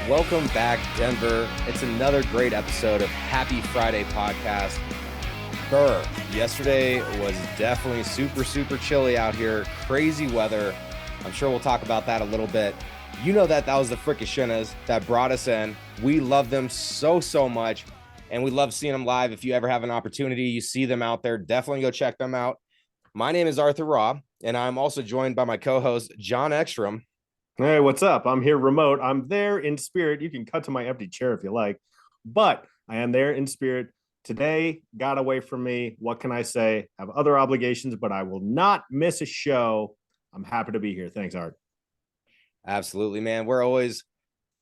Welcome back, Denver. It's another great episode of Happy Friday podcast. Yesterday was definitely super chilly out here. Crazy weather. I'm sure we'll talk about that a little bit. You know that was the Fricashinas that brought us in. We love them so much, and we love seeing them live. If you ever have an opportunity, you see them out there, definitely go check them out. My name is Arthur Raw, and I'm also joined by my co-host, John Ekstrom. Hey, what's up? I'm here remote. I'm there in spirit. You can cut to my empty chair if you like, but I am there in spirit. Today got away from me. What can I say? I have other obligations, but I will not miss a show. I'm happy to be here. Thanks, Art. Absolutely, man. We're always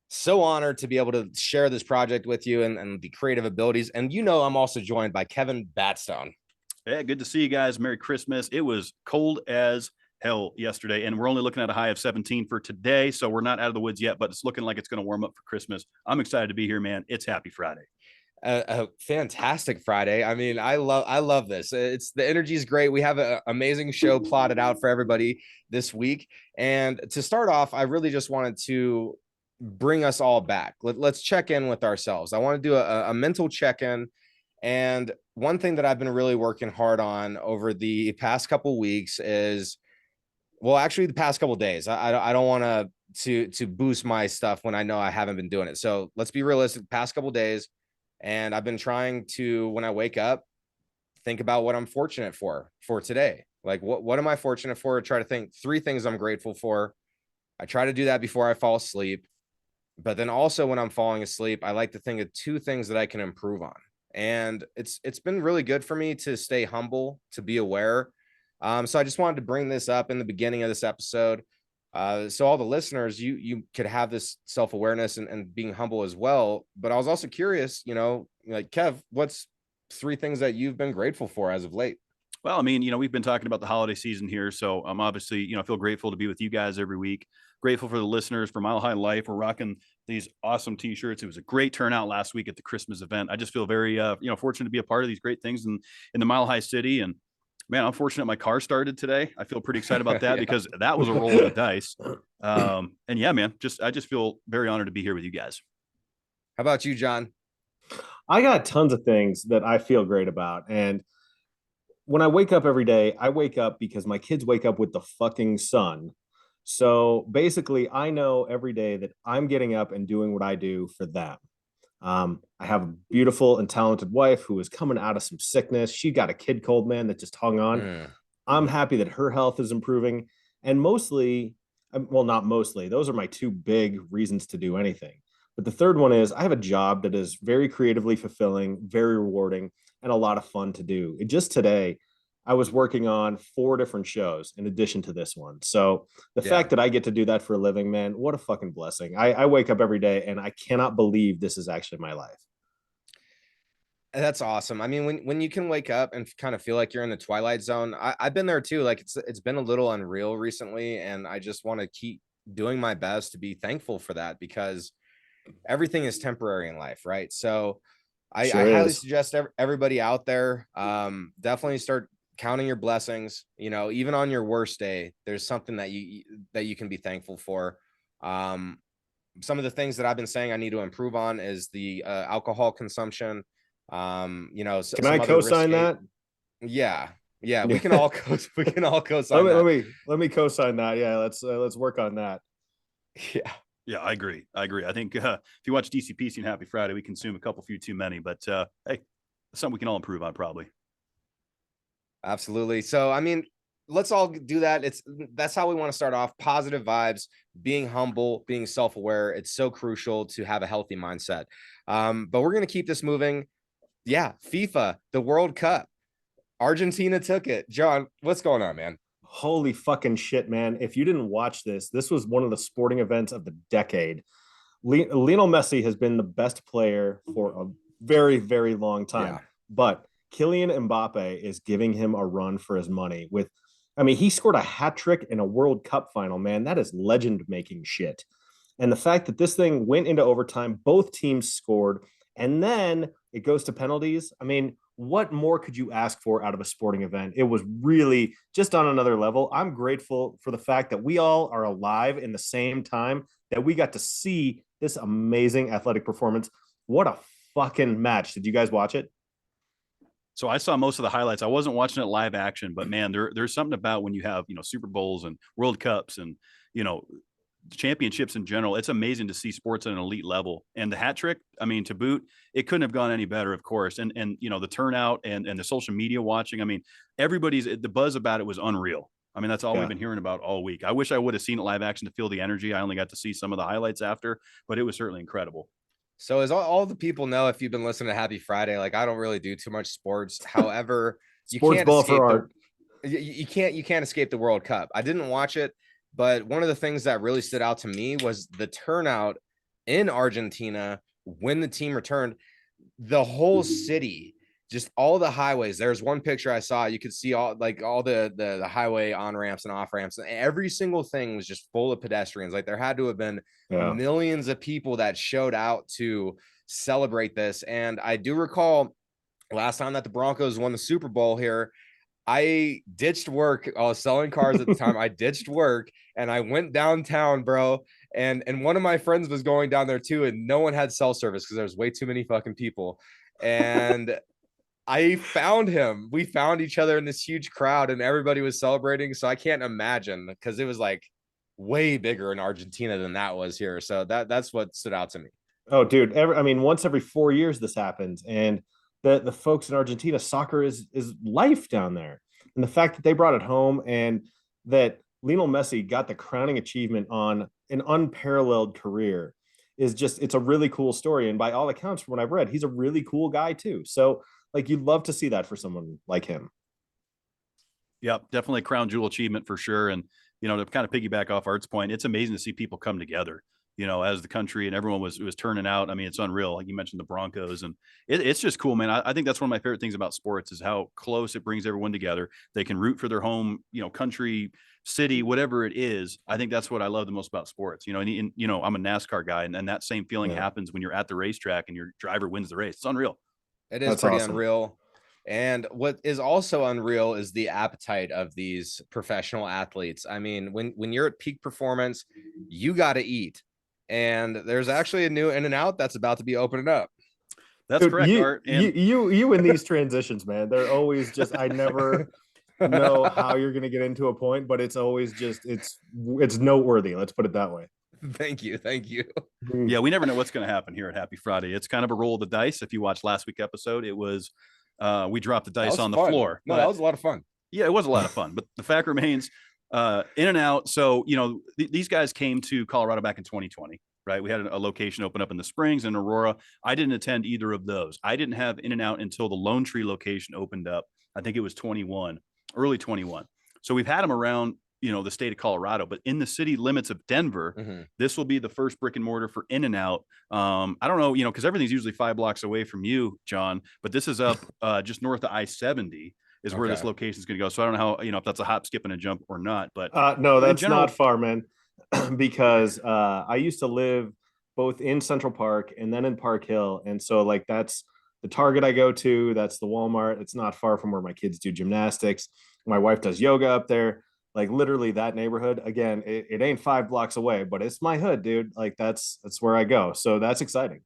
so honored to be able to share this project with you and the creative abilities. And I'm also joined by Kevin Batstone. Hey, good to see you guys. Merry Christmas. It was cold as hell yesterday, and we're only looking at a high of 17 for today, so we're not out of the woods yet, but it's looking like it's going to warm up for Christmas. I'm excited to be here, man. It's Happy Friday. A fantastic Friday. I mean, I love this. The energy is great. We have an amazing show plotted out for everybody this week. And to start off, I really just wanted to bring us all back. Let's check in with ourselves. I want to do a mental check-in. And one thing that I've been really working hard on over the past couple weeks is, well, actually the past couple days. I don't want to boost my stuff when I know I haven't been doing it. So let's be realistic. Past couple days. And I've been trying to, when I wake up, think about what I'm fortunate for today. Like, what am I fortunate for? Try to think 3 things I'm grateful for. I try to do that before I fall asleep. But then also when I'm falling asleep, I like to think of 2 things that I can improve on. And it's been really good for me to stay humble, to be aware. So I just wanted to bring this up in the beginning of this episode. So all the listeners, you could have this self-awareness and being humble as well. But I was also curious, like, Kev, what's 3 things that you've been grateful for as of late? Well, I mean, we've been talking about the holiday season here, so I'm obviously, I feel grateful to be with you guys every week. Grateful for the listeners for Mile High Life. We're rocking these awesome t-shirts. It was a great turnout last week at the Christmas event. I just feel very, fortunate to be a part of these great things in the Mile High City. And man, I'm fortunate my car started today. I feel pretty excited about that because that was a roll of the dice. And yeah, man, I just feel very honored to be here with you guys. How about you, John? I got tons of things that I feel great about. And when I wake up every day, I wake up because my kids wake up with the fucking sun. So basically, I know every day that I'm getting up and doing what I do for them. I have a beautiful and talented wife who is coming out of some sickness. She got a kid cold, man, that just hung on. I'm happy that her health is improving. And mostly, well, not mostly, those are my 2 big reasons to do anything. But the third one is I have a job that is very creatively fulfilling, very rewarding, and a lot of fun to do. Just today, I was working on 4 different shows in addition to this one. So the fact that I get to do that for a living, man, what a fucking blessing. I wake up every day and I cannot believe this is actually my life. That's awesome. I mean, when you can wake up and kind of feel like you're in the twilight zone, I've been there too. Like it's been a little unreal recently, and I just want to keep doing my best to be thankful for that, because everything is temporary in life, right? So I highly suggest everybody out there, definitely start counting your blessings. Even on your worst day, there's something that you can be thankful for. Some of the things that I've been saying I need to improve on is the alcohol consumption. Can I co-sign that? Yeah, we can all co-sign that. Let me co-sign that. Yeah, let's work on that. Yeah, I agree. I think if you watch DCPC and Happy Friday, we consume a few too many, but hey, that's something we can all improve on, probably. Absolutely. So, I mean, let's all do that. That's how we want to start off. Positive vibes, being humble, being self-aware. It's so crucial to have a healthy mindset. But we're going to keep this moving. Yeah, FIFA, the World Cup. Argentina took it. John, what's going on, man? Holy fucking shit, man. If you didn't watch this was one of the sporting events of the decade. Lionel Messi has been the best player for a very, very long time. Yeah. But Kylian Mbappe is giving him a run for his money. He scored a hat trick in a World Cup final, man. That is legend-making shit. And the fact that this thing went into overtime, both teams scored, and then it goes to penalties. I mean, what more could you ask for out of a sporting event? It was really just on another level. I'm grateful for the fact that we all are alive in the same time, that we got to see this amazing athletic performance. What a fucking match. Did you guys watch it? So I saw most of the highlights. I wasn't watching it live action, but man, there's something about when you have, Super Bowls and World Cups and, you know, championships in general. It's amazing to see sports at an elite level. And the hat trick, I mean, to boot, it couldn't have gone any better, of course. And the turnout and the social media watching. I mean, the buzz about it was unreal. I mean, that's all we've been hearing about all week. I wish I would have seen it live action to feel the energy. I only got to see some of the highlights after, but it was certainly incredible. So as all the people know, if you've been listening to Happy Friday, like I don't really do too much sports. However, you Sports can't ball escape for art. you can't escape the World Cup. I didn't watch it, but one of the things that really stood out to me was the turnout in Argentina when the team returned. The whole city, just all the highways. There's one picture I saw. You could see all the highway on ramps and off ramps. And every single thing was just full of pedestrians. Like there had to have been millions of people that showed out to celebrate this. And I do recall last time that the Broncos won the Super Bowl here, I ditched work. I was selling cars at the time. I ditched work and I went downtown, bro. And one of my friends was going down there too, and no one had cell service because there was way too many fucking people. And I found him. We found each other in this huge crowd, and everybody was celebrating. So I can't imagine, because it was like way bigger in Argentina than that was here. So that's what stood out to me. Oh, dude. Once every 4 years this happens, and the folks in Argentina, soccer is life down there. And the fact that they brought it home, and that Lionel Messi got the crowning achievement on an unparalleled career, it's a really cool story. And by all accounts, from what I've read, he's a really cool guy too. So like, you'd love to see that for someone like him. Yep, definitely a crown jewel achievement for sure. And, to kind of piggyback off Art's point, it's amazing to see people come together, as the country and everyone was turning out. I mean, it's unreal. Like you mentioned the Broncos, and it's just cool, man. I think that's one of my favorite things about sports is how close it brings everyone together. They can root for their home, country, city, whatever it is. I think that's what I love the most about sports, and I'm a NASCAR guy, and that same feeling happens when you're at the racetrack and your driver wins the race. It's unreal. It is pretty unreal. And what is also unreal is the appetite of these professional athletes. I mean, when you're at peak performance, you got to eat. And there's actually a new In-N-Out that's about to be opening up. That's correct, Art. And you in these transitions, man, they're always just, I never know how you're going to get into a point, but it's always just, it's noteworthy. Let's put it that way. Thank you. Yeah, we never know what's going to happen here at Happy Friday. It's kind of a roll of the dice. If you watched last week's episode, it was we dropped the dice on the floor. No, that was a lot of fun. Yeah, it was a lot of fun. But the fact remains, In-N-Out. So, these guys came to Colorado back in 2020, right? We had a location open up in the Springs and Aurora. I didn't attend either of those. I didn't have In-N-Out until the Lone Tree location opened up. I think it was early 21. So we've had them around, the state of Colorado, but in the city limits of Denver, this will be the first brick and mortar for In-N-Out. I don't know, because everything's usually 5 blocks away from you, John, but this is up just north of I-70 is where this location is going to go. So I don't know how, if that's a hop, skip, and a jump or not, but no, that's not far, man, because I used to live both in Central Park and then in Park Hill. And so like, that's the Target I go to. That's the Walmart. It's not far from where my kids do gymnastics. My wife does yoga up there. Like literally that neighborhood, again, it ain't 5 blocks away, but it's my hood, dude. Like that's where I go. So that's exciting.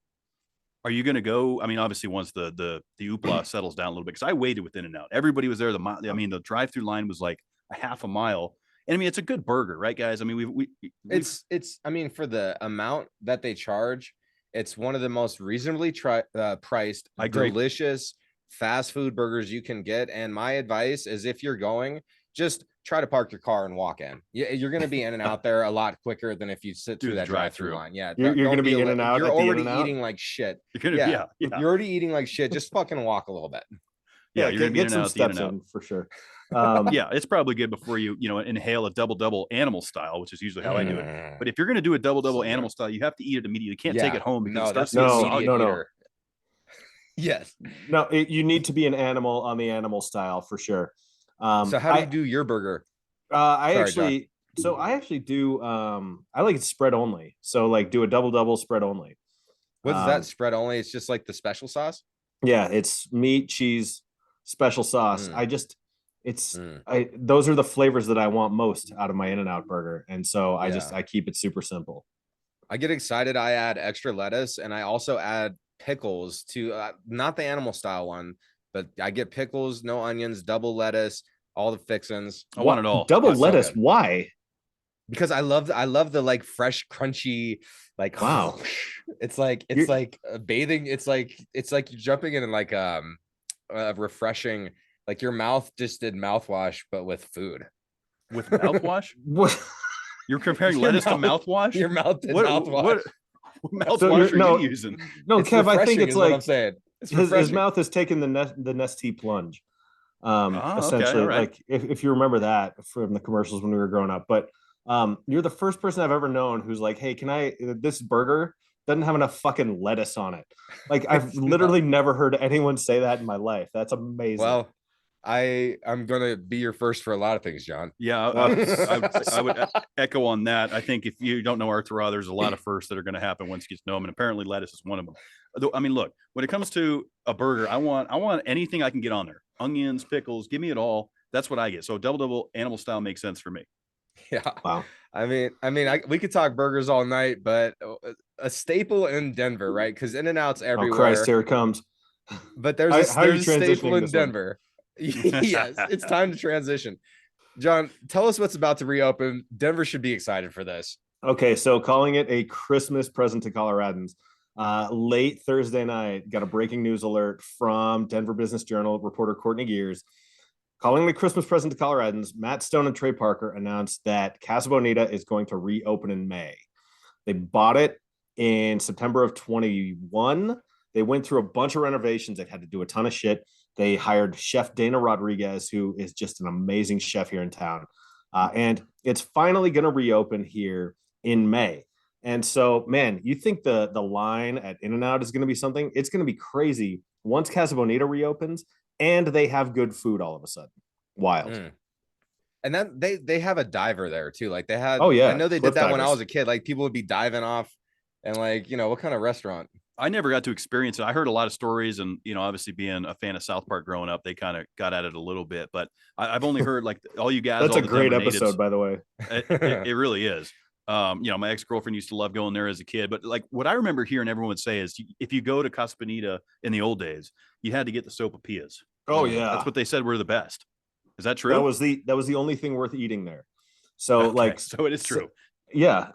Are you going to go? I mean, obviously once the hoopla settles down a little bit, because I waited with In-N-Out. Everybody was there. The drive-through line was like a half a mile. And I mean, it's a good burger, right, guys? I mean, it's I mean, for the amount that they charge, it's one of the most reasonably priced, delicious fast food burgers you can get. And my advice is, if you're going, just try to park your car and walk in. You're going to be in and out there a lot quicker than if you sit through that drive-through line. Yeah, you're going to be in and out. You're already eating like shit. You're already eating like shit. Just fucking walk a little bit. Yeah, you're going to be in and out. Steps in for sure. Yeah, it's probably good before you inhale a double animal style, which is usually how I do it. But if you're going to do a double animal style, you have to eat it immediately. You can't take it home because no. Yes. No, you need to be an animal on the animal style for sure. So how do you do your burger? I actually do. I like it spread only. So like do a double spread only. What's that spread only? It's just like the special sauce. Yeah, it's meat, cheese, special sauce. Those are the flavors that I want most out of my In-N-Out burger, and so I keep it super simple. I get excited. I add extra lettuce, and I also add pickles to not the animal style one, but I get pickles, no onions, double lettuce, all the fixins. I want What it all. double It's so lettuce? good. Why? Because I love the like fresh, crunchy, like Wow. it's You're like bathing. It's like you're jumping in like refreshing. Like your mouth just did mouthwash, but with food. With mouthwash? what? You're comparing Your lettuce to mouth, mouthwash? your mouth did What mouthwash. what So mouthwash are you no, using? no, It's Kev. I think refreshing, it's is what I'm like saying. It's his refreshing. mouth is taking the Nestea plunge. Oh, okay, all Essentially, right. like if you remember that from the commercials when we were growing up. But you're the first person I've ever known who's like, hey, can I? This burger doesn't have enough fucking lettuce on it. Like I've It's not. literally never heard anyone say that in my life. That's amazing. Well, I'm gonna be your first for a lot of things, John. Yeah, I would echo on that. I think if you don't know Arthur Raw, there's a lot of firsts that are going to happen once you get to know him, and apparently lettuce is one of them. I mean, look, when it comes to a burger, I want anything I can get on there. Onions, pickles, give me it all. That's what I get. So double animal style makes sense for me. Yeah. Wow. We could talk burgers all night, but a staple in Denver, right? Because In-N-Out's Oh Christ, everywhere. here it comes. But How are you there's a staple transitioning in this one? Denver. Yes, it's time to transition. John, tell us what's about to reopen. Denver should be excited for this. Okay, so calling it a Christmas present to Coloradans. Late Thursday night, got a breaking news alert from Denver Business Journal reporter Courtney Gears. Calling the Christmas present to Coloradans, Matt Stone and Trey Parker announced that Casa Bonita is going to reopen in May. They bought it in September of 21. They went through a bunch of renovations. They had to do a ton of shit. They hired Chef Dana Rodriguez, who is just an amazing chef here in town. And it's finally going to reopen here in May. And so, man, you think the line at In-N-Out is going to be something? It's going to be crazy once Casa Bonita reopens and they have good food all of a sudden. Wild. Mm. And then they have a diver there too. Like they had, Oh I yeah, know they did cliff that when I divers. was a kid. Like people would be diving off, and like what kind of restaurant? I never got to experience it. I heard a lot of stories, and obviously being a fan of South Park growing up, they kind of got at it a little bit. But I've only heard like all you guys, That's all a the great Denver episode, natives. by the way. It really is. My ex-girlfriend used to love going there as a kid, but like what I remember hearing everyone would say is if you go to Casa Bonita in the old days, you had to get the sopapillas. Oh That's yeah, what they said were the best. Is that true? that was the only thing worth eating there. So Okay, like, so it is true. yeah.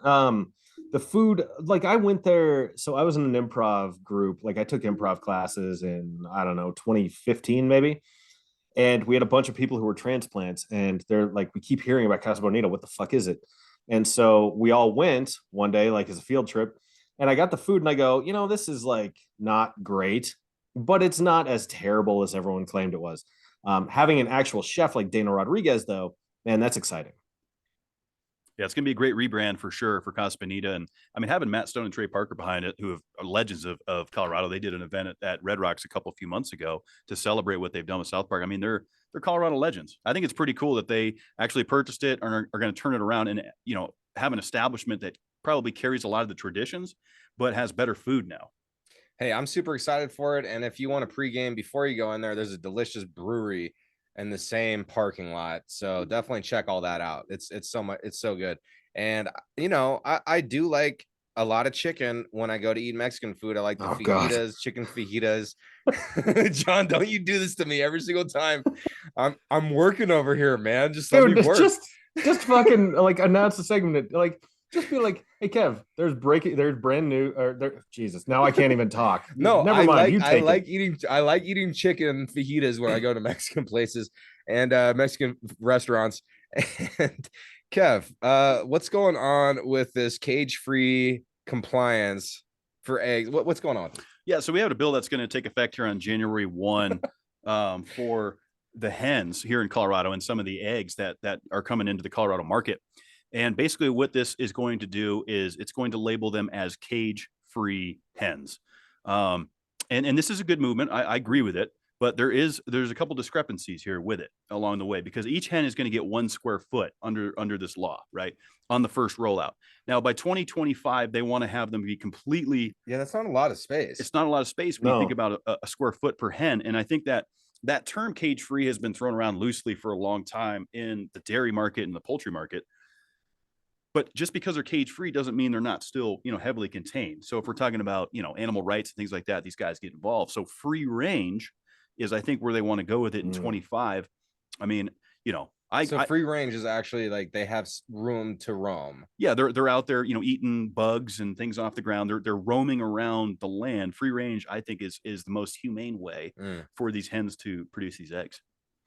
The food, like I went there. So I was in an improv group. Like I took improv classes in I don't know 2015 maybe, and we had a bunch of people who were transplants, and they're like, we keep hearing about Casa Bonita. What the fuck is it? And so we all went one day, like as a field trip, and I got the food, and I go, this is like not great, but it's not as terrible as everyone claimed it was. Having an actual chef like Dana Rodriguez, though, man, that's exciting. Yeah, it's going to be a great rebrand for sure for Casa Bonita. And I mean, having Matt Stone and Trey Parker behind it, who are legends of Colorado. They did an event at Red Rocks a few months ago to celebrate what they've done with South Park. I mean, they're Colorado legends. I think it's pretty cool that they actually purchased it and are going to turn it around and, have an establishment that probably carries a lot of the traditions, but has better food now. Hey, I'm super excited for it. And if you want a pregame before you go in there, there's a delicious brewery in the same parking lot. So definitely check all that out. It's so much, it's so good. And I do like a lot of chicken when I go to eat Mexican food. I like the Oh God. fajitas, chicken fajitas. John, don't you do this to me every single time. I'm working over here, man. Just let me Dude, work. just fucking like announce the segment. Like, just be like, hey Kev, there's brand new or there Jesus. Now I can't even talk. No, Never mind. You I take like it. I like eating chicken fajitas when I go to Mexican places and Mexican restaurants. And Kev, what's going on with this cage-free compliance for eggs? What's going on? Yeah, so we have a bill that's going to take effect here on January 1 for the hens here in Colorado and some of the eggs that are coming into the Colorado market. And basically what this is going to do is it's going to label them as cage-free hens. And this is a good movement. I agree with it, but there's a couple discrepancies here with it along the way, because each hen is going to get 1 square foot under this law, right, on the first rollout. Now, by 2025, they want to have them be completely. Yeah, that's not a lot of space. It's not a lot of space when you think about a square foot per hen. And I think that term cage-free has been thrown around loosely for a long time in the dairy market and the poultry market. But just because they're cage free doesn't mean they're not still, heavily contained. So if we're talking about, animal rights and things like that, these guys get involved. So free range is, I think, where they want to go with it in 25. I mean, so free range is actually like they have room to roam. Yeah, they're out there, eating bugs and things off the ground. They're roaming around the land. Free range, I think, is the most humane way for these hens to produce these eggs.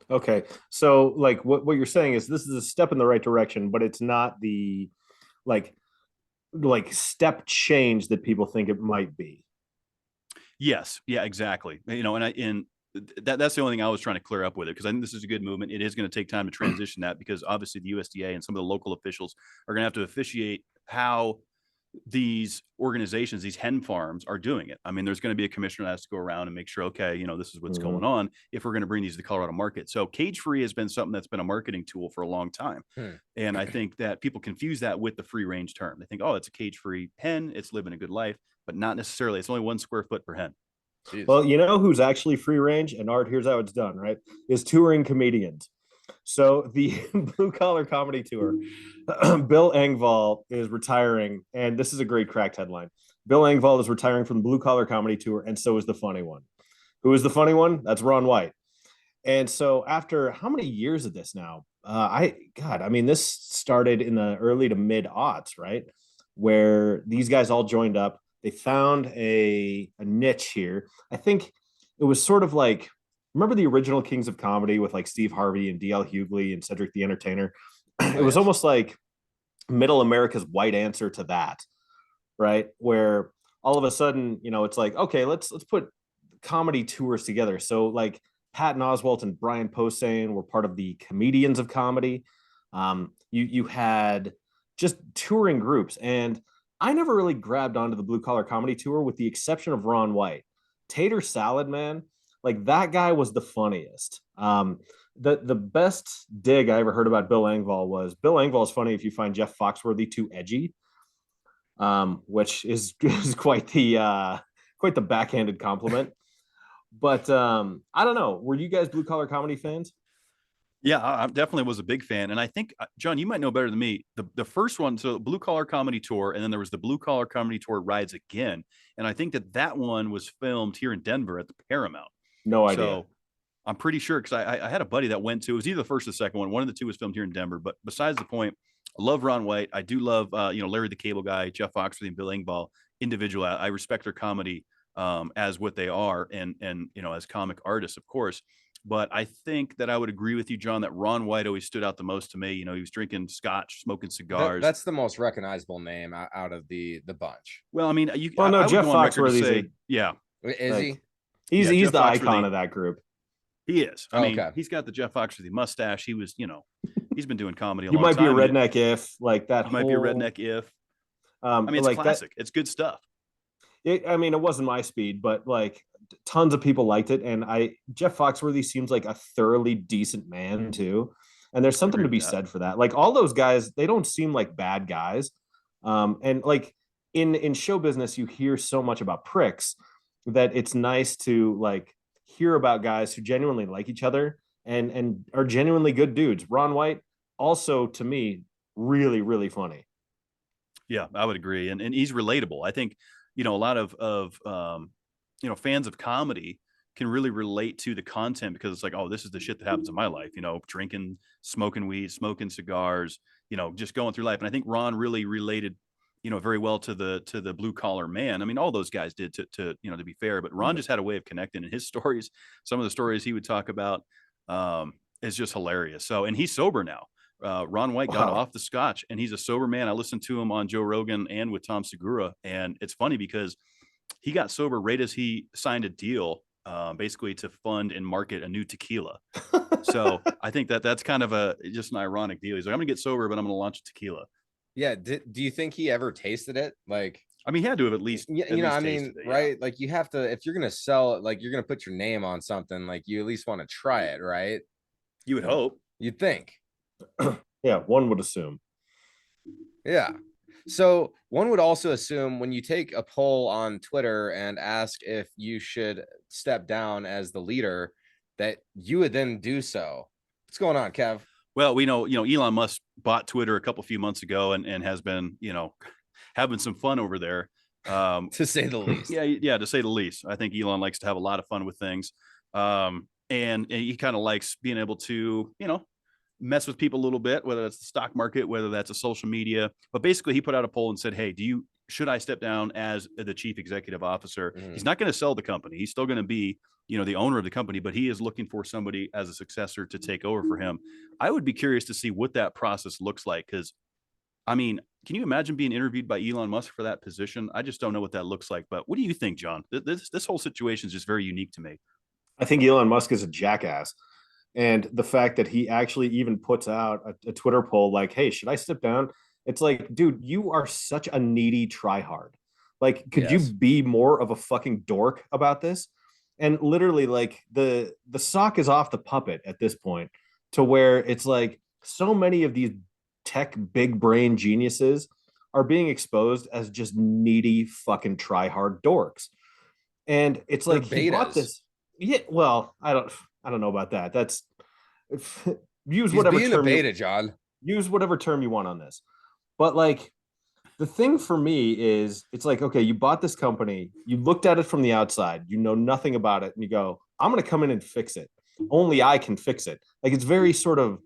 Okay, so like what you're saying is this is a step in the right direction, but it's not the like step change that people think it might be. Yes, yeah, exactly. And that's the only thing I was trying to clear up with it, because I think this is a good movement. It is going to take time to transition that, because obviously the USDA and some of the local officials are going to have to officiate how these organizations, these hen farms, are doing it. I mean, there's going to be a commissioner that has to go around and make sure, okay, this is what's going on if we're going to bring these to the Colorado market. So cage free has been something that's been a marketing tool for a long time. And I think that people confuse that with the free range term. They think, oh, it's a cage free hen, it's living a good life, but not necessarily. It's only 1 square foot per hen. Jeez. Well, who's actually free range, and Art, here's how it's done, right? Is touring comedians. So the Blue Collar Comedy Tour, Bill Engvall is retiring, and this is a great cracked headline. Bill Engvall is retiring from the Blue Collar Comedy Tour, and so is the funny one. Who is the funny one? That's Ron White. And so after how many years of this now? This started in the early to mid aughts, right? Where these guys all joined up. They found a niche here. I think it was sort of like, remember the original Kings of Comedy with like Steve Harvey and D.L. Hughley and Cedric the Entertainer? It was almost like Middle America's white answer to that, right? Where all of a sudden, it's like, okay, let's put comedy tours together. So like Patton Oswalt and Brian Posehn were part of the Comedians of Comedy. You had just touring groups, and I never really grabbed onto the Blue Collar Comedy Tour with the exception of Ron White. Tater Salad, man, like that guy was the funniest. The best dig I ever heard about Bill Engvall was Bill Engvall is funny if you find Jeff Foxworthy too edgy, which is quite the backhanded compliment. But I don't know. Were you guys Blue Collar Comedy fans? Yeah, I definitely was a big fan. And I think, John, you might know better than me. The first one, so Blue Collar Comedy Tour, and then there was the Blue Collar Comedy Tour Rides Again. And I think that one was filmed here in Denver at the Paramount. No idea. So I'm pretty sure, because I had a buddy that went to, it was either the first or the second one. One of the two was filmed here in Denver. But besides the point, I love Ron White. I do love, Larry the Cable Guy, Jeff Foxworthy, and Bill Engvall individually. I respect their comedy as what they are, and as comic artists, of course. But I think that I would agree with you, John, that Ron White always stood out the most to me. He was drinking scotch, smoking cigars. That's the most recognizable name out of the bunch. Well, I mean, Jeff Foxworthy, yeah. Is he? He's the icon of that group. He is. I mean, he's got the Jeff Foxworthy mustache. He was, he's been doing comedy a long time. You might be a redneck if like that. You might be a redneck if. I mean, it's like classic. It's good stuff. It wasn't my speed, but like tons of people liked it. And Jeff Foxworthy seems like a thoroughly decent man too. And there's something to be said for that. Like all those guys, they don't seem like bad guys. And like in show business, you hear so much about pricks that it's nice to like hear about guys who genuinely like each other and are genuinely good dudes. Ron White, also to me, really, really funny. Yeah, I would agree. And he's relatable. I think, a lot of fans of comedy can really relate to the content, because it's like, oh, this is the shit that happens in my life, drinking, smoking weed, smoking cigars, just going through life. And I think Ron really related, very well to the blue collar man. I mean, all those guys did to be fair, but Ron just had a way of connecting, and his stories, some of the stories he would talk about, is just hilarious. So, and he's sober now. Ron White got off the scotch, and he's a sober man. I listened to him on Joe Rogan and with Tom Segura. And it's funny because he got sober right as he signed a deal, basically to fund and market a new tequila. So I think that's kind of just an ironic deal. He's like, I'm gonna get sober, but I'm gonna launch a tequila. Yeah. Do you think he ever tasted it? Like, I mean, he had to have at least, right? Like you have to, if you're going to sell it, like you're going to put your name on something, like you at least want to try it, right? You would hope. You'd think. Yeah, one would assume. Yeah. So one would also assume when you take a poll on Twitter and ask if you should step down as the leader, that you would then do so. What's going on, Kev? Well, we know, Elon Musk bought Twitter a few months ago and has been, having some fun over there. To say the least. Yeah, to say the least. I think Elon likes to have a lot of fun with things. And he kind of likes being able to, mess with people a little bit, whether that's the stock market, whether that's a social media. But basically, he put out a poll and said, "Hey, should I step down as the chief executive officer?" He's not going to sell the company. He's still going to be, the owner of the company, but he is looking for somebody as a successor to take over for him. I would be curious to see what that process looks like, because, I mean, can you imagine being interviewed by Elon Musk for that position? I just don't know what that looks like. But what do you think, John? This whole situation is just very unique to me. I think Elon Musk is a jackass. And the fact that he actually even puts out a Twitter poll like, hey, should I step down? It's like, dude, you are such a needy tryhard. Like, could you be more of a fucking dork about this? And literally, like, the sock is off the puppet at this point, to where it's like so many of these tech big brain geniuses are being exposed as just needy fucking tryhard dorks. And it's like, he bought this. Yeah, well, I don't know about that. That's use whatever term beta, John. Use whatever term you want on this. But like, the thing for me is, it's like, okay, you bought this company, you looked at it from the outside, you know nothing about it, and you go, I'm going to come in and fix it. Only I can fix it. Like, it's very sort of,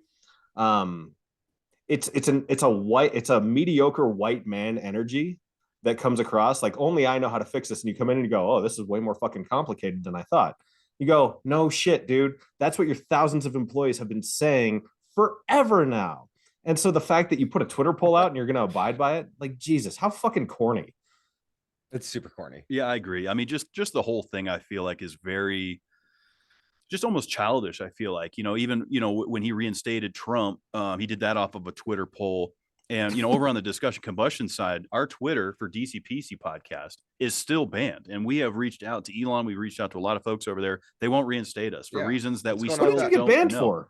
it's a mediocre white man energy that comes across. Like, only I know how to fix this, and you come in and you go, oh, this is way more fucking complicated than I thought. You go, no shit, dude. That's what your thousands of employees have been saying forever now. And so the fact that you put a Twitter poll out and you're going to abide by it, like, Jesus, how fucking corny. It's super corny. Yeah, I agree. I mean, just the whole thing, I feel like, is very, just almost childish. I feel like, even, when he reinstated Trump, he did that off of a Twitter poll. And, over on the discussion combustion side, our Twitter for DCPC podcast is still banned. And we have reached out to Elon. We've reached out to a lot of folks over there. They won't reinstate us for reasons that we still don't know. What did you get banned for?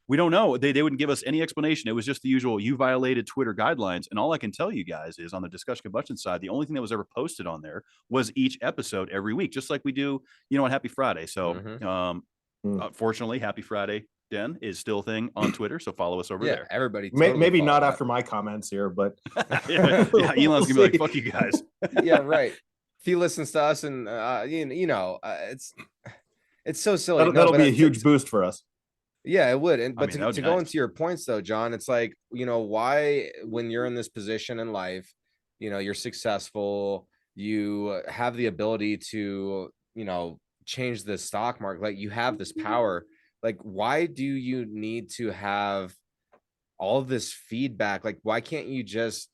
We don't know. They wouldn't give us any explanation. It was just the usual, you violated Twitter guidelines. And all I can tell you guys is, on the discussion combustion side, the only thing that was ever posted on there was each episode every week, just like we do, on Happy Friday. So, fortunately, Happy Friday Den is still a thing on Twitter, so follow us over there. Everybody, totally maybe not after my comments here, but Elon's gonna be like, "Fuck you guys." Yeah, right. If he listens to us, and it's so silly. That'll be a huge boost for us. Yeah, it would. And but to go into your points, though, John, it's like, why, when you're in this position in life, you're successful, you have the ability to, change the stock market, like, you have this power. Like, why do you need to have all this feedback? Like, why can't you just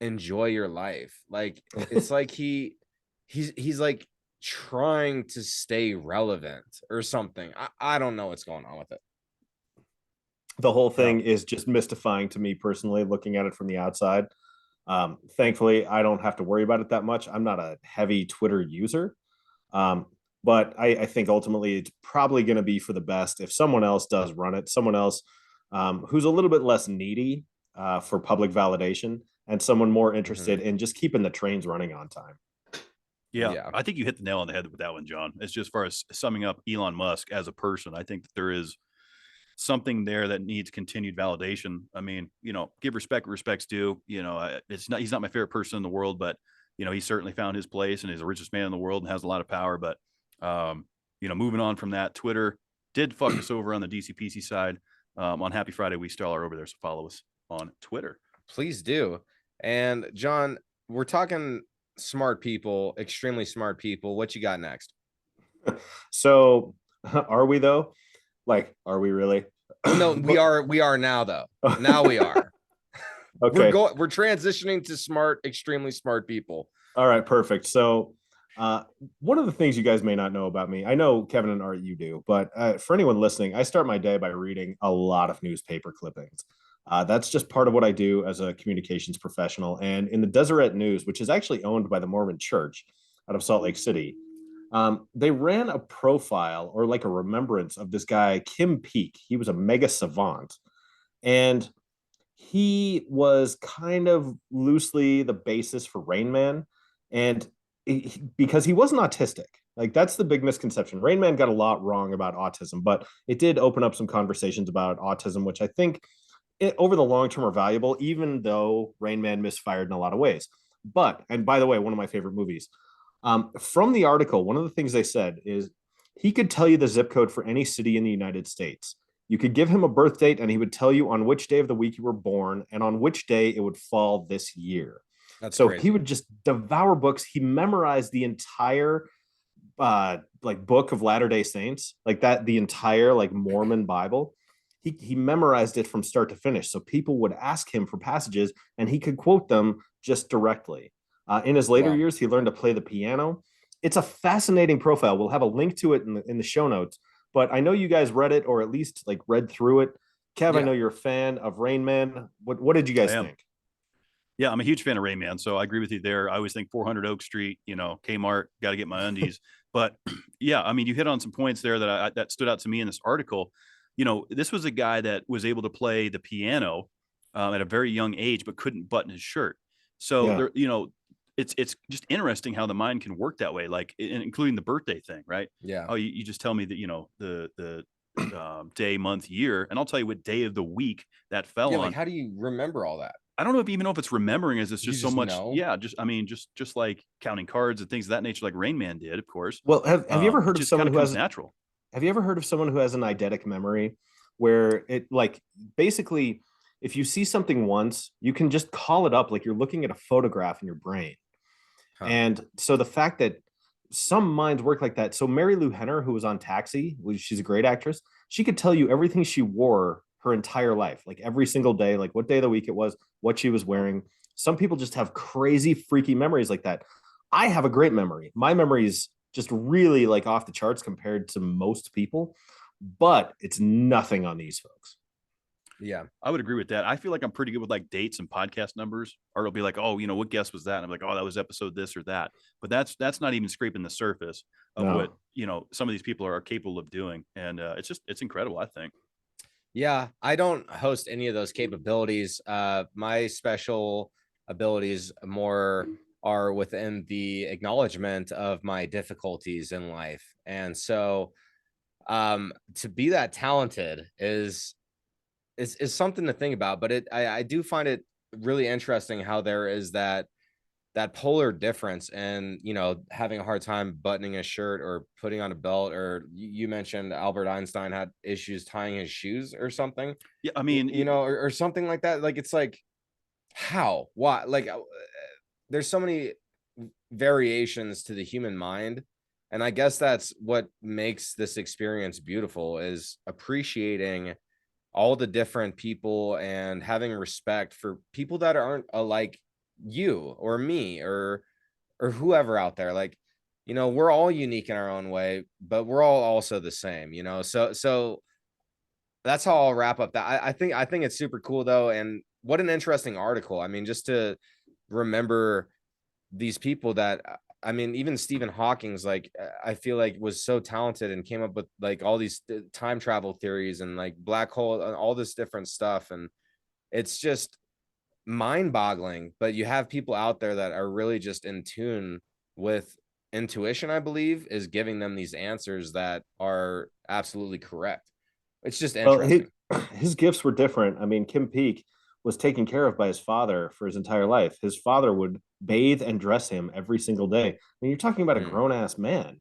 enjoy your life? Like, it's like he's like trying to stay relevant or something. I don't know what's going on with it. The whole thing is just mystifying to me personally, looking at it from the outside. Thankfully, I don't have to worry about it that much. I'm not a heavy Twitter user. But I think ultimately it's probably going to be for the best if someone else does run it, someone else who's a little bit less needy for public validation, and someone more interested in just keeping the trains running on time. Yeah, I think you hit the nail on the head with that one, John. It's just, as far as summing up Elon Musk as a person, I think that there is something there that needs continued validation. I mean, give respect where respect's due. He's not my favorite person in the world, but he certainly found his place and is the richest man in the world and has a lot of power. But moving on from that, Twitter did fuck us over on the DCPC side. On Happy Friday, we still are over there, so follow us on Twitter. Please do. And John, we're talking smart people, extremely smart people. What you got next? So, are we though? Like, are we really? No, we are now though. Now we are. Okay. We're transitioning to smart, extremely smart people. All right, perfect. So, one of the things you guys may not know about me, I know Kevin and Art, you do, but for anyone listening, I start my day by reading a lot of newspaper clippings. That's just part of what I do as a communications professional. And in the Deseret News, which is actually owned by the Mormon Church out of Salt Lake City, they ran a profile, or like a remembrance, of this guy, Kim Peek. He was a mega savant. And he was kind of loosely the basis for Rain Man. And because he wasn't autistic, Like that's the big misconception. Rain Man got a lot wrong about autism, but it did open up some conversations about autism, which I think over the long term are valuable, even though Rain Man misfired in a lot of ways. But, and by the way, one of my favorite movies. From the article, one of the things they said is he could tell you the zip code for any city in the United States. You could give him a birth date and he would tell you on which day of the week you were born and on which day it would fall this year. That's So crazy. he would just devour books. He memorized the entire like book of Latter-day Saints, like that, the entire like Mormon Bible. He memorized it from start to finish. So people would ask him for passages and he could quote them just directly. In his later Wow. years, he learned to play the piano. It's a fascinating profile. We'll have a link to it in the show notes. But I know you guys read it or at least like read through it. Kev, I Yeah. know you're a fan of Rain Man. What did you guys think? Yeah, I'm a huge fan of Rain Man, so I agree with you there. I always think 400 Oak Street, Kmart, got to get my undies. But yeah, I mean, you hit on some points there that stood out to me in this article. This was a guy that was able to play the piano at a very young age, but couldn't button his shirt. So Yeah. there, it's just interesting how the mind can work that way, like including the birthday thing, right? Yeah. Oh, you just tell me that the day, month, year, and I'll tell you what day of the week that fell Yeah. on. Like, how do you remember all that? I don't know if even know if it's remembering as it's You just so just much. know. Yeah, just like counting cards and things of that nature, like Rain Man did, of course. Well, have you ever It heard of just kind someone of who comes has natural. have you ever heard of someone who has an eidetic memory where it like basically if you see something once, you can just call it up like you're looking at a photograph in your brain. Huh. And so the fact that some minds work like that. So Mary Lou Henner, who was on Taxi, she's a great actress. She could tell you everything she wore her entire life, like every single day, like what day of the week it was, what she was wearing. Some people just have crazy, freaky memories like that. I have a great memory. My memory is just really like off the charts compared to most people, but it's nothing on these folks. Yeah. I would agree with that. I feel like I'm pretty good with like dates and podcast numbers, or it'll be like, oh, what guest was that? And I'm like, oh, that was episode this or that. But that's not even scraping the surface of what some of these people are capable of doing, and it's incredible. I think. Yeah, I don't host any of those capabilities. My special abilities more are within the acknowledgement of my difficulties in life. And so to be that talented is something to think about, but I do find it really interesting how there is that polar difference and having a hard time buttoning a shirt or putting on a belt, or you mentioned Albert Einstein had issues tying his shoes or something. Yeah, I mean, or something like that. Like, it's like, how, why, like, there's so many variations to the human mind, and I guess that's what makes this experience beautiful, is appreciating all the different people and having respect for people that aren't alike you or me or whoever out there. Like, we're all unique in our own way, but we're all also the same, so that's how I'll wrap up that. I think it's super cool though, and what an interesting article. I mean, just to remember these people that, I mean, even Stephen Hawking's, like, I feel like was so talented and came up with like all these time travel theories and like black hole and all this different stuff, and it's just mind-boggling. But you have people out there that are really just in tune with intuition, I believe, is giving them these answers that are absolutely correct. It's just Well, interesting. his gifts were different. I mean, Kim Peek was taken care of by his father for his entire life. His father would bathe and dress him every single day. I mean, you're talking about a grown ass man.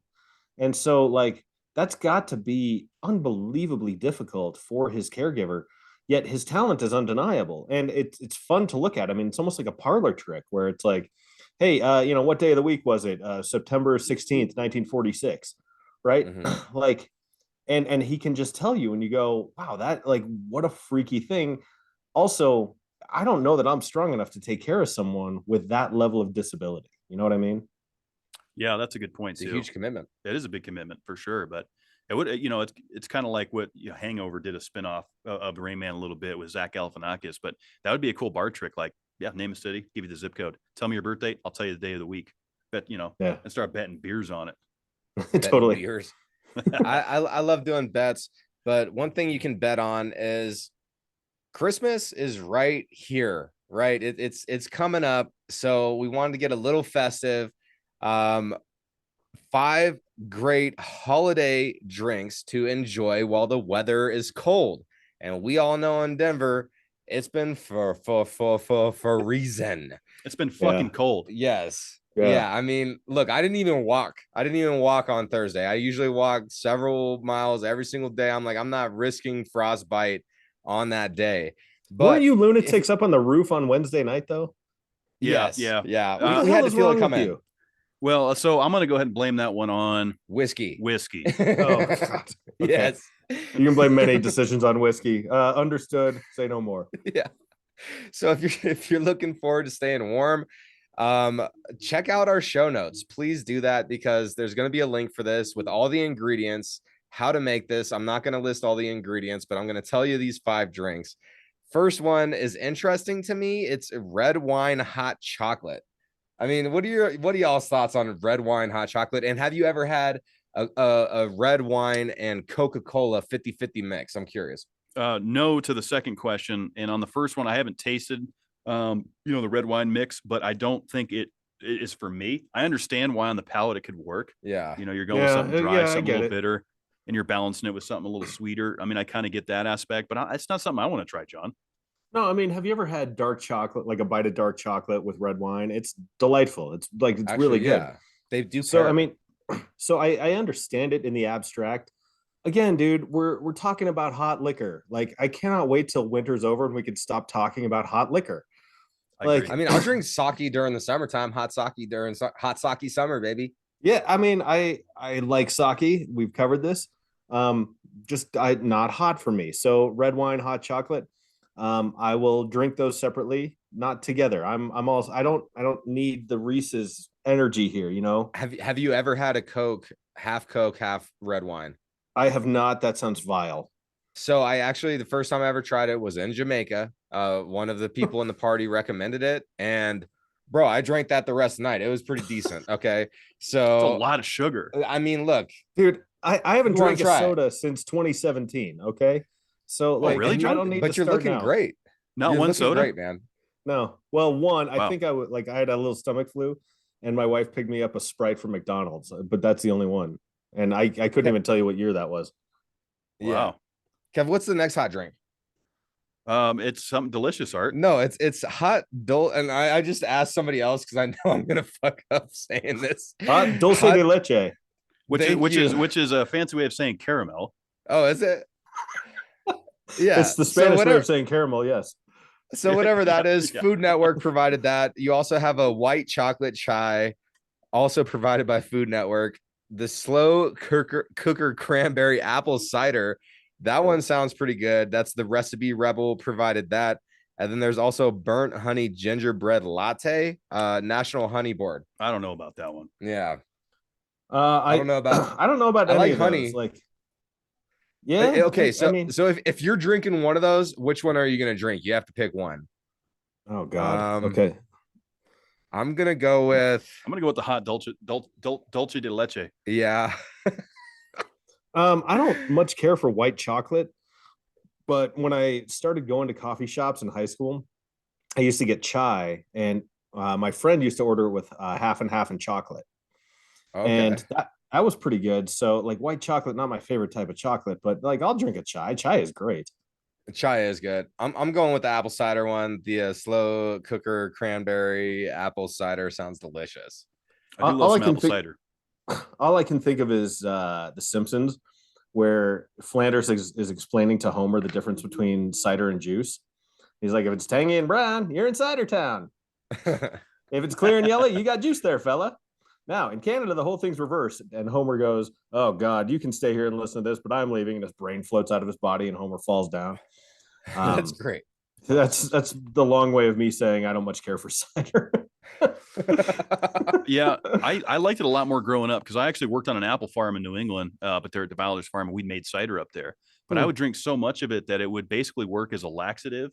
And so, like, that's got to be unbelievably difficult for his caregiver. Yet his talent is undeniable, and it's fun to look at. I mean, it's almost like a parlor trick where it's like, hey, what day of the week was it? September 16th, 1946, right? Mm-hmm. Like, and he can just tell you, and you go, wow, that, like, what a freaky thing. Also, I don't know that I'm strong enough to take care of someone with that level of disability. You know what I mean? Yeah, that's a good point It's a too. huge commitment. It is a big commitment for sure, but it would, it's kind of like what Hangover did a spinoff of Rain Man a little bit with Zach Galifianakis, but that would be a cool bar trick. Like, yeah, name a city, give you the zip code, tell me your birth date, I'll tell you the day of the week. Bet Yeah, and start betting beers on it. Betting totally. beers. I love doing bets, but one thing you can bet on is Christmas is right here, right? It's coming up, so we wanted to get a little festive. Um, 5 great holiday drinks to enjoy while the weather is cold. And we all know in Denver, it's been for reason. It's been fucking cold. Yes. Yeah. Yeah. I mean, look, I didn't even walk. I didn't even walk on Thursday. I usually walk several miles every single day. I'm like, I'm not risking frostbite on that day. Weren't But you lunatics up on the roof on Wednesday night though? Yeah, yes, yeah. yeah. What the We hell had to is feel it wrong come with in. you? Well, so I'm gonna go ahead and blame that one on Whiskey. whiskey. Oh, God. Okay. Yes. You can blame many decisions on whiskey. Understood. Say no more. Yeah. So if you're looking forward to staying warm, check out our show notes. Please do that because there's going to be a link for this with all the ingredients, how to make this. I'm not going to list all the ingredients, but I'm going to tell you these 5 drinks. First one is interesting to me. It's red wine hot chocolate. I mean, what are y'all's thoughts on red wine hot chocolate? And have you ever had a red wine and Coca-Cola 50-50 mix? I'm curious. No to the second question, and on the first one, I haven't tasted, the red wine mix, but I don't think it is for me. I understand why on the palate it could work. Yeah. You're going with something dry, I something a get little it. bitter, and you're balancing it with something a little sweeter. I mean, I kind of get that aspect, but it's not something I want to try, John. No, I mean, have you ever had dark chocolate, like a bite of dark chocolate with red wine? It's delightful. It's like it's Actually, really good. yeah. They do. So pair. I mean, so I understand it in the abstract. Again, dude, we're talking about hot liquor. Like, I cannot wait till winter's over and we can stop talking about hot liquor. I Like, agree. I mean, I'll drink sake during the summertime, hot sake during hot sake summer, baby. yeah, I mean, I like sake. We've covered this. Just not hot for me. So red wine, hot chocolate. I will drink those separately, not together. I'm also I don't need the Reese's energy here, you know. Have you ever had a Coke, half red wine? I have not. That sounds vile. So I actually, the first time I ever tried it was in Jamaica. One of the people in the party recommended it, and bro, I drank that the rest of the night. It was pretty decent. Okay, It's a so lot of sugar. I mean, look, Dude, I haven't You wanna drank a try it? soda since 2017. Okay. So like really, I John? don't need but to you're start looking now. great. Not You're one looking soda. great, man. No. Well, one, I Wow. think I had a little stomach flu and my wife picked me up a Sprite from McDonald's, but that's the only one. And I couldn't even tell you what year that was. Yeah. Wow. Kev, what's the next hot drink? It's something delicious, Art. No, it's hot dole, and I just asked somebody else because I know I'm gonna fuck up saying this. Dulce Hot- de leche. Which is Thank which you. is a fancy way of saying caramel. Oh, is it? Yeah. It's the So Spanish way whatever. of saying caramel, yes. So whatever that Yeah, is, yeah. Food Network provided that. You also have a white chocolate chai, also provided by Food Network. The slow cooker cranberry apple cider. That one sounds pretty good. That's the Recipe Rebel provided that. And then there's also burnt honey gingerbread latte, National Honey Board. I don't know about that one. Yeah. I don't know about- I don't know about I any like of honey. those. Like, yeah. Okay, I mean, so if you're drinking one of those, which one are you gonna drink? You have to pick one. oh God. Um, Okay. I'm gonna go with I'm gonna go with the hot dulce de leche. yeah. I don't much care for white chocolate, but when I started going to coffee shops in high school, I used to get chai, and my friend used to order it with half and half and chocolate, Okay. and that was pretty good. So like white chocolate, not my favorite type of chocolate, but like I'll drink a chai. Chai is great. Chai is good. I'm going with the apple cider one. The slow cooker cranberry apple cider sounds delicious. I do All love I some can apple think- cider. All I can think of is The Simpsons, where Flanders is explaining to Homer the difference between cider and juice. He's like, if it's tangy and brown, you're in cider town. If it's clear and yellow, you got juice there, fella. Now, in Canada, the whole thing's reversed. And Homer goes, oh, God, you can stay here and listen to this, but I'm leaving. And his brain floats out of his body and Homer falls down. That's great. That's the long way of me saying I don't much care for cider. Yeah, I liked it a lot more growing up because I actually worked on an apple farm in New England, but they're at the Valor's farm and we made cider up there. But I would drink so much of it that it would basically work as a laxative.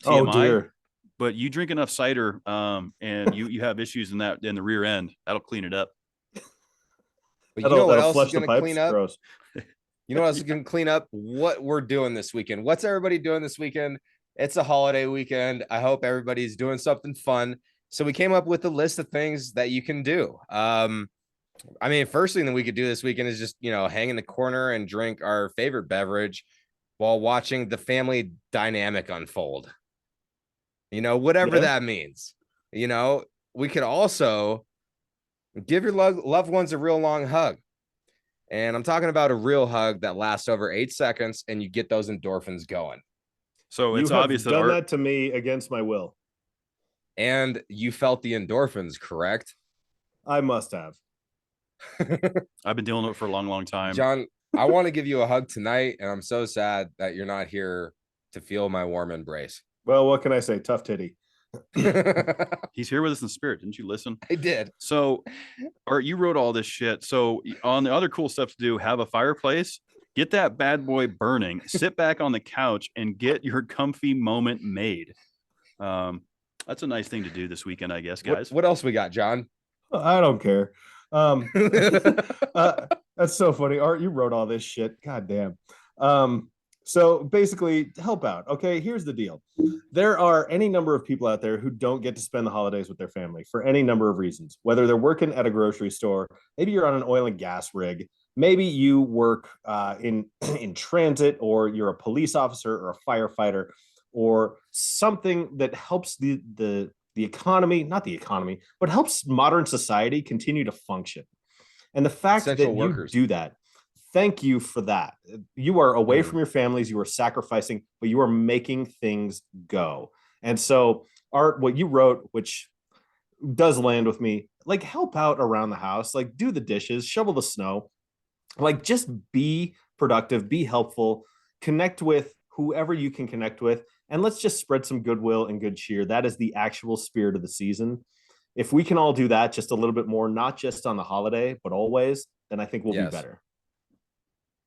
TMI, Oh, dear. But you drink enough cider, and you have issues in the rear end. That'll clean it up. But you know what else is the going to pipes. clean up? Gross. You know what else is going to clean up? What we're doing this weekend. What's everybody doing this weekend? It's a holiday weekend. I hope everybody's doing something fun. So we came up with a list of things that you can do. I mean, first thing that we could do this weekend is just, hang in the corner and drink our favorite beverage while watching the family dynamic unfold. Whatever Yeah. that means. We could also give your loved ones a real long hug. And I'm talking about a real hug that lasts over 8 seconds and you get those endorphins going. So You it's have obvious that done Art, that to me against my will. And you felt the endorphins, correct? I must have. I've been dealing with it for a long, long time. John, I want to give you a hug tonight, and I'm so sad that you're not here to feel my warm embrace. Well, what can I say? Tough titty. He's here with us in spirit. Didn't you listen? I did. So, Art, you wrote all this shit. So, on the other cool stuff to do, have a fireplace, get that bad boy burning, sit back on the couch, and get your comfy moment made. That's a nice thing to do this weekend, I guess, guys. What else we got, John? I don't care. That's so funny. Art, you wrote all this shit. God damn. So basically, help out. Okay, here's the deal. There are any number of people out there who don't get to spend the holidays with their family for any number of reasons. Whether they're working at a grocery store, maybe you're on an oil and gas rig, maybe you work in transit, or you're a police officer or a firefighter, or something that helps the economy, not the economy, but helps modern society continue to function. And the fact Essential that workers. you do that, thank you for that. You are away from your families, you are sacrificing, but you are making things go. And so, Art, what you wrote, which does land with me, like, help out around the house, like do the dishes, shovel the snow, like just be productive, be helpful, connect with whoever you can connect with, and let's just spread some goodwill and good cheer. That is the actual spirit of the season. If we can all do that just a little bit more, not just on the holiday, but always, then I think we'll be better.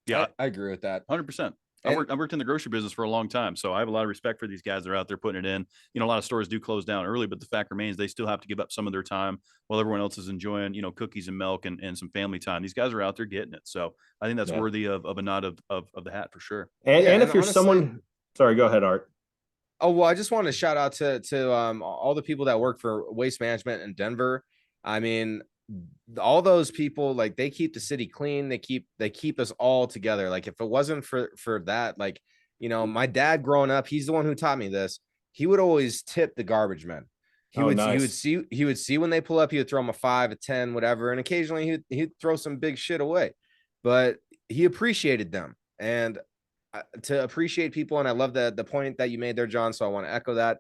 Yeah, I agree with that. 100%. I worked in the grocery business for a long time, so I have a lot of respect for these guys that are out there putting it in. A lot of stores do close down early, but the fact remains they still have to give up some of their time while everyone else is enjoying, cookies and milk and some family time. These guys are out there getting it. So I think that's worthy of a nod of the hat for sure. And if you're honestly, someone, sorry, go ahead, Art. Oh, well, I just want to shout out to all the people that work for waste management in Denver. I mean, all those people, like, they keep the city clean. They keep us all together. Like, if it wasn't for that, like, my dad growing up, he's the one who taught me this. He would always tip the garbage men. He would see when they pull up, he would throw them a 5, a 10, whatever. And occasionally he'd throw some big shit away, but he appreciated them. And to appreciate people, and I love the point that you made there, John, so I want to echo that.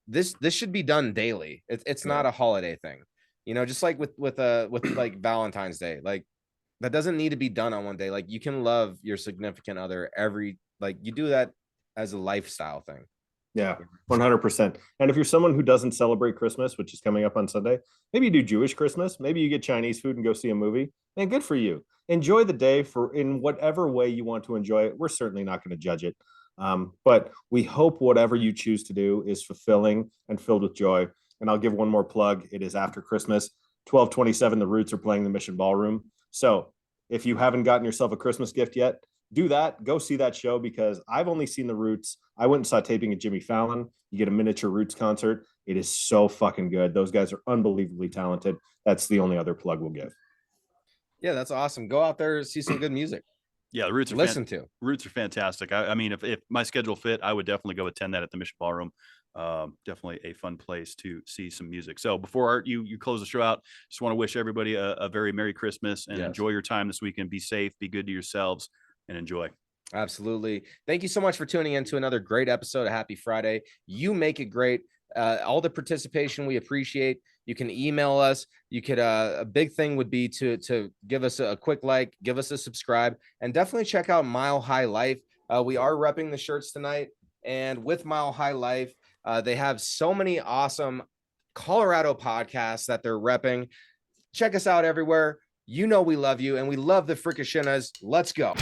This should be done daily. It's not a holiday thing, just like with like Valentine's Day. Like, that doesn't need to be done on one day. Like, you can love your significant other you do that as a lifestyle thing. Yeah, 100%. And if you're someone who doesn't celebrate Christmas, which is coming up on Sunday, maybe you do Jewish Christmas, maybe you get Chinese food and go see a movie, and good for you. Enjoy the day in whatever way you want to enjoy it. We're certainly not going to judge it. But we hope whatever you choose to do is fulfilling and filled with joy. And I'll give one more plug. It is after Christmas, 12/27, the Roots are playing the Mission Ballroom. So if you haven't gotten yourself a Christmas gift yet, do that. Go see that show, because I've only seen the Roots. I went and saw taping at Jimmy Fallon. You get a miniature Roots concert. It is so fucking good. Those guys are unbelievably talented. That's the only other plug we'll give. Yeah, that's awesome. Go out there, see some good music. Yeah, the Roots are Roots are fantastic. I mean, if my schedule fit, I would definitely go attend that at the Mission Ballroom. Definitely a fun place to see some music. So before Art, you close the show out, just want to wish everybody a very Merry Christmas and enjoy your time this weekend. Be safe, be good to yourselves, and enjoy. Absolutely. Thank you so much for tuning in to another great episode of Happy Friday. You make it great. All the participation we appreciate. You can email us. You could a big thing would be to give us a quick like, give us a subscribe, and definitely check out Mile High Life. We are repping the shirts tonight, and with Mile High Life, they have so many awesome Colorado podcasts that they're repping. Check us out everywhere. We love you, and we love the Fricashinas. Let's go.